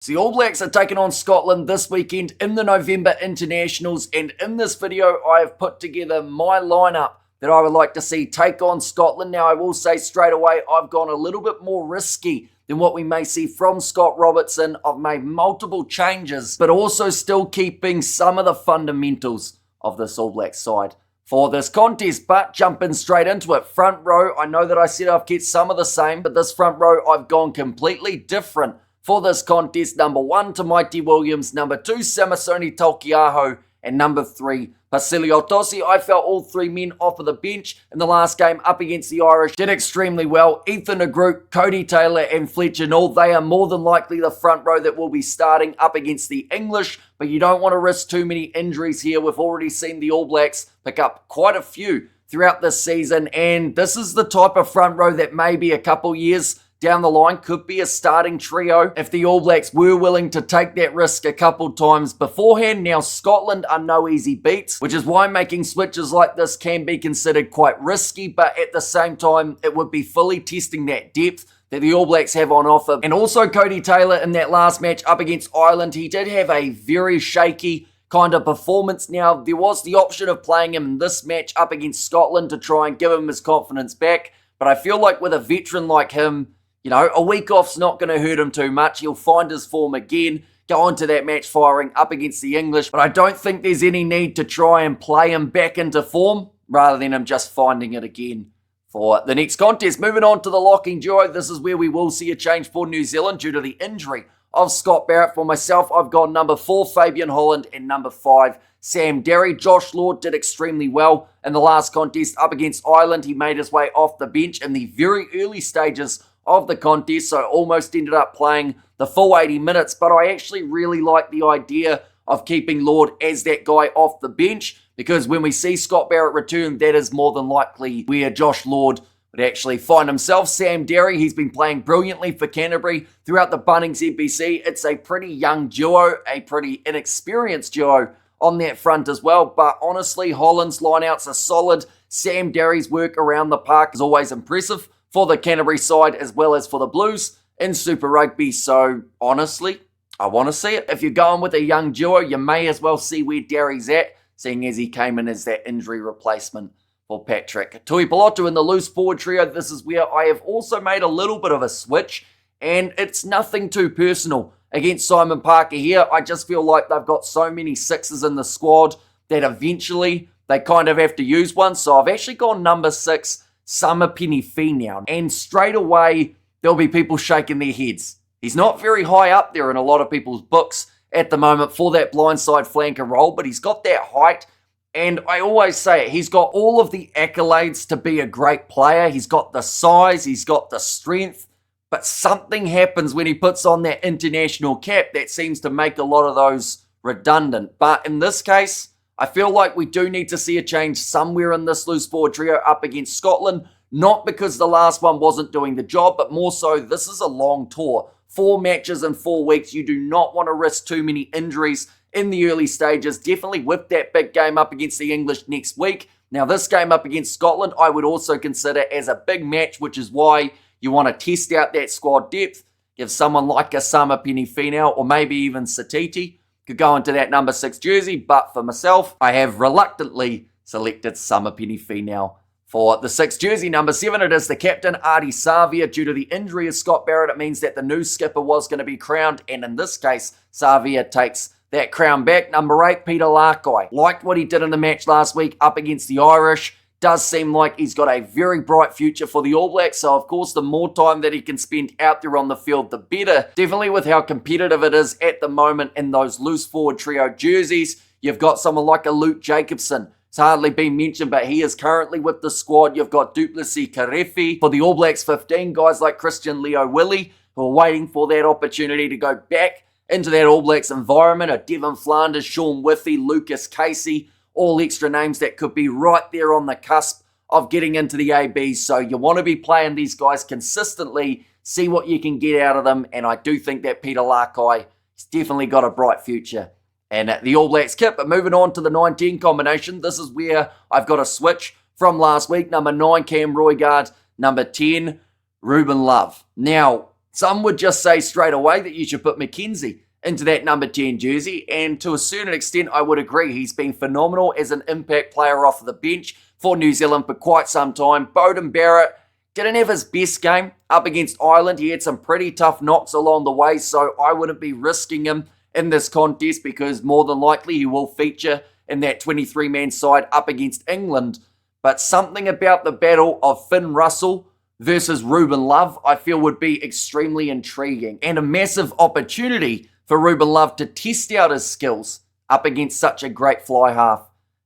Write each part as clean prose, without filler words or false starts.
So the All Blacks are taking on Scotland this weekend in the November internationals, and in this video I have put together my lineup that I would like to see take on Scotland. Now I will say straight away I've gone a little bit more risky than what we may see from Scott Robertson. I've made multiple changes, but also still keeping some of the fundamentals of this All Blacks side for this contest. But jumping straight into it, front row, I know that I said I've kept some of the same, but this front row I've gone completely different for this contest. Number 1, Tamaiti Williams. Number 2, Samisoni Taukei'aho. And number 3, Pasili Otosi. I felt all three men off of the bench in the last game up against the Irish did extremely well. Ethan Agroup, Cody Taylor and Fletcher Null, they are more than likely the front row that will be starting up against the English, but you don't want to risk too many injuries here. We've already seen the All Blacks pick up quite a few throughout this season, and this is the type of front row that maybe a couple years down the line could be a starting trio if the All Blacks were willing to take that risk a couple times beforehand. Now, Scotland are no easy beats, which is why making switches like this can be considered quite risky, but at the same time, it would be fully testing that depth that the All Blacks have on offer. And also Cody Taylor in that last match up against Ireland, he did have a very shaky kind of performance. Now, there was the option of playing him in this match up against Scotland to try and give him his confidence back, but I feel like with a veteran like him, you know, a week off's not going to hurt him too much. He'll find his form again, go on to that match firing up against the English. But I don't think there's any need to try and play him back into form rather than him just finding it again for the next contest. Moving on to the locking duo. This is where we will see a change for New Zealand due to the injury of Scott Barrett. For myself, I've gone number 4, Fabian Holland, and number 5, Sam Derry. Josh Lord did extremely well in the last contest up against Ireland. He made his way off the bench in the very early stages of the contest, so almost ended up playing the full 80 minutes, but I actually really like the idea of keeping Lord as that guy off the bench, because when we see Scott Barrett return, that is more than likely where Josh Lord would actually find himself. Sam Derry, he's been playing brilliantly for Canterbury throughout the Bunnings NPC. It's a pretty young duo, a pretty inexperienced duo on that front as well, but honestly, Holland's lineouts are solid. Sam Derry's work around the park is always impressive for the Canterbury side as well as for the Blues in Super Rugby. So honestly, I want to see it. If you're going with a young duo, you may as well see where Derry's at, seeing as he came in as that injury replacement for Patrick Tuipulotu in the loose forward trio. This is where I have also made a little bit of a switch, and it's nothing too personal against Simon Parker here. I just feel like they've got so many sixes in the squad that eventually they kind of have to use one. So I've actually gone number 6, Samipeni Finau, and straight away there'll be people shaking their heads. He's not very high up there in a lot of people's books at the moment for that blindside flanker role, but he's got that height, and I always say it, he's got all of the accolades to be a great player. He's got the size, he's got the strength, but something happens when he puts on that international cap that seems to make a lot of those redundant. But in this case, I feel like we do need to see a change somewhere in this loose forward trio up against Scotland, not because the last one wasn't doing the job, but more so this is a long tour. 4 matches in 4 weeks. You do not want to risk too many injuries in the early stages, definitely with that big game up against the English next week. Now, this game up against Scotland, I would also consider as a big match, which is why you want to test out that squad depth. Give someone like a Samipeni Finau or maybe even Satiti could go into that number 6 jersey, but for myself, I have reluctantly selected Samipeni Finau for the 6 jersey. Number 7, it is the captain, Ardie Savea. Due to the injury of Scott Barrett, it means that the new skipper was going to be crowned, and in this case, Savea takes that crown back. Number 8, Peter Larkai. Liked what he did in the match last week up against the Irish. Does seem like he's got a very bright future for the All Blacks, so of course the more time that he can spend out there on the field, the better. Definitely with how competitive it is at the moment in those loose forward trio jerseys. You've got someone like a Luke Jacobson. It's hardly been mentioned, but he is currently with the squad. You've got Duplessis Karefi. For the All Blacks 15, guys like Christian Leo Willie, who are waiting for that opportunity to go back into that All Blacks environment. A Devon Flanders, Sean Withy, Lucas Casey, all extra names that could be right there on the cusp of getting into the ABs. So you want to be playing these guys consistently, see what you can get out of them, and I do think that Peter Larkai has definitely got a bright future and the All Blacks kit. But moving on to the 9-10 combination, this is where I've got a switch from last week. Number 9, Cam Roigard. Number 10, Ruben Love. Now, Some would just say straight away that you should put McKenzie into that number 10 jersey, and to a certain extent I would agree. He's been phenomenal as an impact player off the bench for New Zealand for quite some time. Beauden Barrett didn't have his best game up against Ireland. He had some pretty tough knocks along the way, so I wouldn't be risking him in this contest because more than likely he will feature in that 23-man side up against England. But something about the battle of Finn Russell versus Ruben Love I feel would be extremely intriguing and a massive opportunity for Ruben Love to test out his skills up against such a great fly half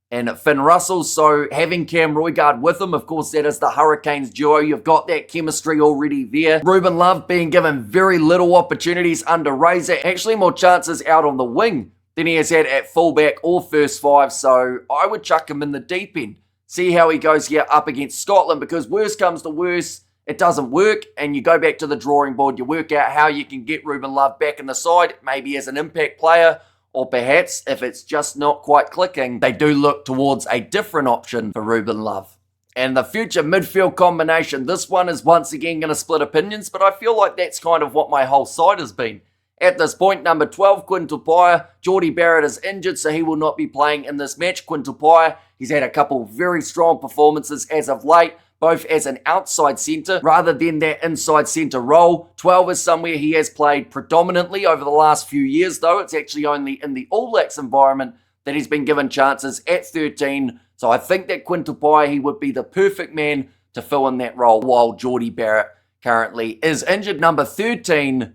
and Finn Russell. So having Cam Roigard with him, of course, that is the Hurricanes duo. You've got that chemistry already there. Ruben Love being given very little opportunities under Razor, actually more chances out on the wing than he has had at fullback or first five. So I would chuck him in the deep end. See how he goes here up against Scotland, because worst comes to worst, it doesn't work, and you go back to the drawing board. You work out how you can get Ruben Love back in the side, maybe as an impact player, or perhaps if it's just not quite clicking, they do look towards a different option for Ruben Love. And the future midfield combination, this one is once again going to split opinions, but I feel like that's kind of what my whole side has been. At this point, number 12, Quinn Tupaia. Jordie Barrett is injured, so he will not be playing in this match. Quinn Tupaia, he's had a couple very strong performances as of late, both as an outside centre rather than that inside centre role. 12 is somewhere he has played predominantly over the last few years, though. It's actually only in the All Blacks environment that he's been given chances at 13. So I think that Quinn Tupaia, he would be the perfect man to fill in that role while Jordie Barrett currently is injured. Number 13,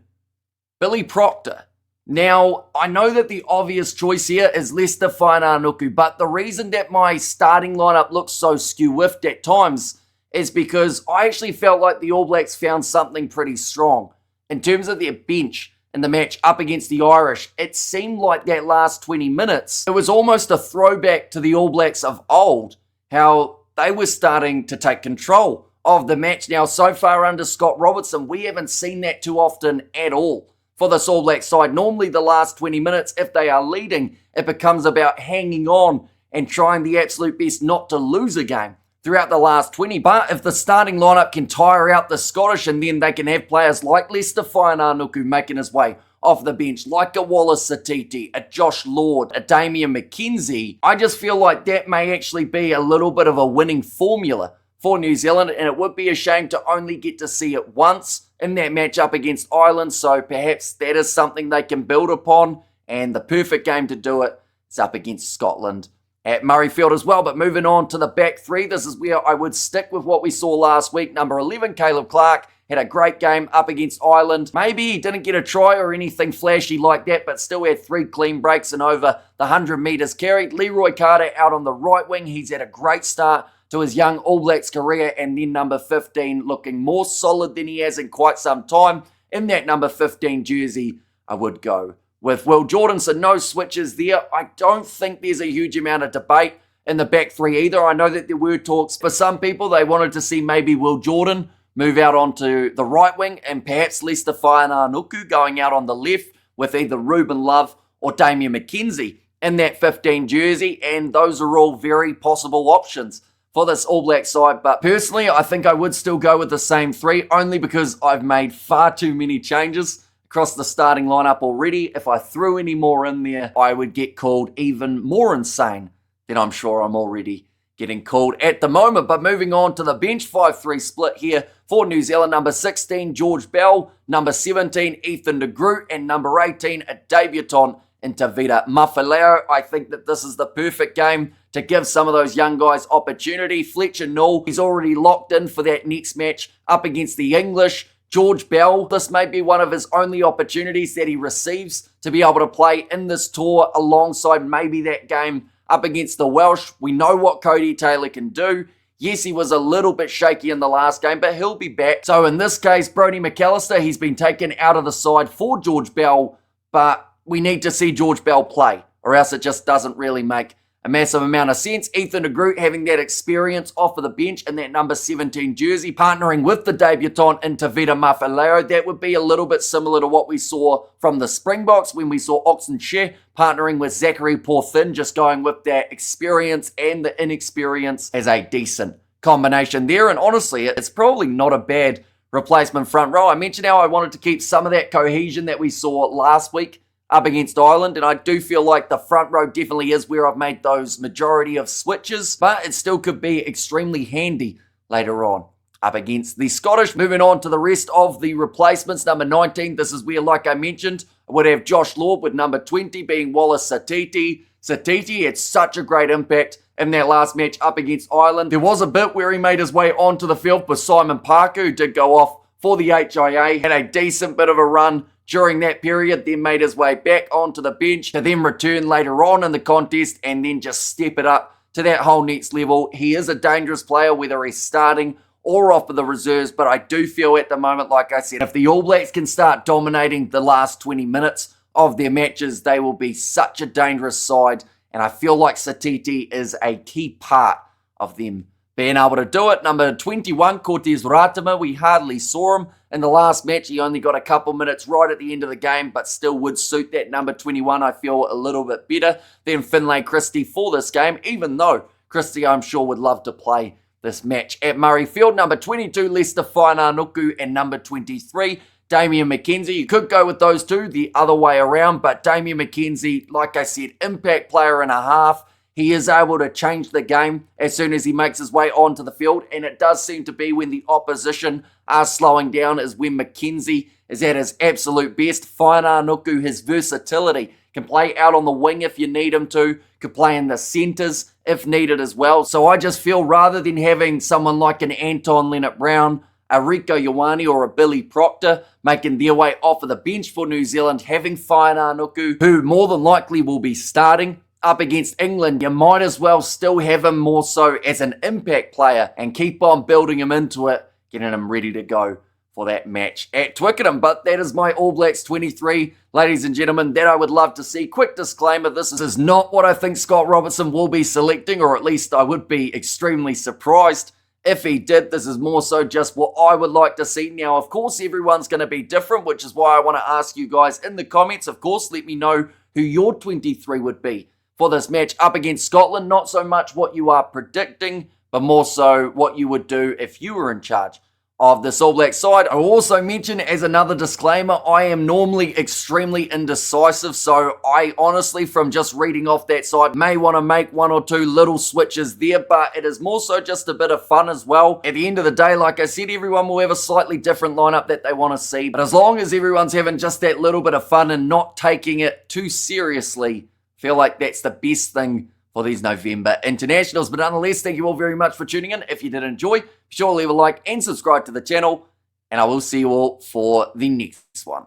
Billy Proctor. Now, I know that the obvious choice here is Leicester Fainga'anuku, but the reason that my starting lineup looks so skew-whiffed at times is because I actually felt like the All Blacks found something pretty strong. In terms of their bench in the match up against the Irish, it seemed like that last 20 minutes, it was almost a throwback to the All Blacks of old, how they were starting to take control of the match. Now, so far under Scott Robertson, we haven't seen that too often at all for this All Black side. Normally the last 20 minutes, if they are leading, it becomes about hanging on and trying the absolute best not to lose a game throughout the last 20. But if the starting lineup can tire out the Scottish, and then they can have players like Leicester Fainga'anuku making his way off the bench, like a Wallace Satiti, a Josh Lord, a Damian McKenzie, I just feel like that may actually be a little bit of a winning formula for New Zealand, and it would be a shame to only get to see it once in that matchup against Ireland. So perhaps that is something they can build upon, and the perfect game to do it is up against Scotland at Murrayfield as well. But moving on to the back three, this is where I would stick with what we saw last week. Number 11, Caleb Clark, had a great game up against Ireland. Maybe he didn't get a try or anything flashy like that, but still had 3 clean breaks and over the 100 metres carried. Leroy Carter out on the right wing. He's had a great start to his young All Blacks career. And then number 15 looking more solid than he has in quite some time. In that number 15 jersey, I would go with Will Jordan. So no switches there. I don't think there's a huge amount of debate in the back three either. I know that there were talks for some people. They wanted to see maybe Will Jordan move out onto the right wing and perhaps Leicester Fainga'anuku going out on the left with either Ruben Love or Damian McKenzie in that 15 jersey. And those are all very possible options for this All Black side. But personally, I think I would still go with the same three, only because I've made far too many changes across the starting lineup already. If I threw any more in there, I would get called even more insane than I'm sure I'm already getting called at the moment. But moving on to the bench, 5-3 split here for New Zealand. Number 16, George Bell. Number 17, Ethan de Groot. And number 18, a debutant in Tavita Mafileo. I think that this is the perfect game to give some of those young guys opportunity. Fletcher Null, he's already locked in for that next match up against the English. George Bell, this may be one of his only opportunities that he receives to be able to play in this tour alongside maybe that game up against the Welsh. We know what Cody Taylor can do. Yes, he was a little bit shaky in the last game, but he'll be back. So in this case, Brodie McAllister, he's been taken out of the side for George Bell, but we need to see George Bell play, or else it just doesn't really make a massive amount of sense. Ethan de Groot having that experience off of the bench in that number 17 jersey, partnering with the debutant in Tavita Mafileo. That would be a little bit similar to what we saw from the Springboks when we saw Oxen Shea partnering with Zachary Porthin, just going with that experience and the inexperience as a decent combination there. And honestly, it's probably not a bad replacement front row. I mentioned how I wanted to keep some of that cohesion that we saw last week up against Ireland, and I do feel like the front row definitely is where I've made those majority of switches, but it still could be extremely handy later on up against the Scottish. Moving on to the rest of the replacements. Number 19, this is where, like I mentioned, I would have Josh Lord, with number 20 being Wallace Satiti. Satiti had such a great impact in that last match up against Ireland. There was a bit where he made his way onto the field with Simon Parker, who did go off for the HIA, had a decent bit of a run during that period, then made his way back onto the bench to then return later on in the contest and then just step it up to that whole next level. He is a dangerous player, whether he's starting or off of the reserves, but I do feel at the moment, like I said, if the All Blacks can start dominating the last 20 minutes of their matches, they will be such a dangerous side, and I feel like Satiti is a key part of them being able to do it. Number 21, Cortez Ratama, we hardly saw him in the last match. He only got a couple minutes right at the end of the game, but still would suit that number 21, I feel, a little bit better than Finlay Christie for this game, even though Christie, I'm sure, would love to play this match at Murrayfield. Number 22, Lester Fainanuku, and number 23, Damian McKenzie. You could go with those two the other way around, but Damian McKenzie, like I said, impact player and a half. He is able to change the game as soon as he makes his way onto the field, and it does seem to be when the opposition are slowing down is when McKenzie is at his absolute best. Fainanuku, his versatility, can play out on the wing if you need him to, could play in the centres if needed as well. So I just feel rather than having someone like an Anton Leonard-Brown, a Rico Ioane or a Billy Proctor making their way off of the bench for New Zealand, having Fainanuku, who more than likely will be starting up against England, you might as well still have him more so as an impact player and keep on building him into it, getting him ready to go for that match at Twickenham. But that is my All Blacks 23, ladies and gentlemen, that I would love to see. Quick disclaimer, this is not what I think Scott Robertson will be selecting, or at least I would be extremely surprised if he did. This is more so just what I would like to see. Now, of course, everyone's going to be different, which is why I want to ask you guys in the comments. Of course, let me know who your 23 would be for this match up against Scotland. Not so much what you are predicting, but more so what you would do if you were in charge of this All Black side. I'll also mention as another disclaimer, I am normally extremely indecisive, so I honestly, from just reading off that side, may want to make one or two little switches there, but it is more so just a bit of fun as well. At the end of the day, like I said, everyone will have a slightly different lineup that they want to see, but as long as everyone's having just that little bit of fun and not taking it too seriously, I feel like that's the best thing for these November internationals. But nonetheless, thank you all very much for tuning in. If you did enjoy, be sure to leave a like and subscribe to the channel, and I will see you all for the next one.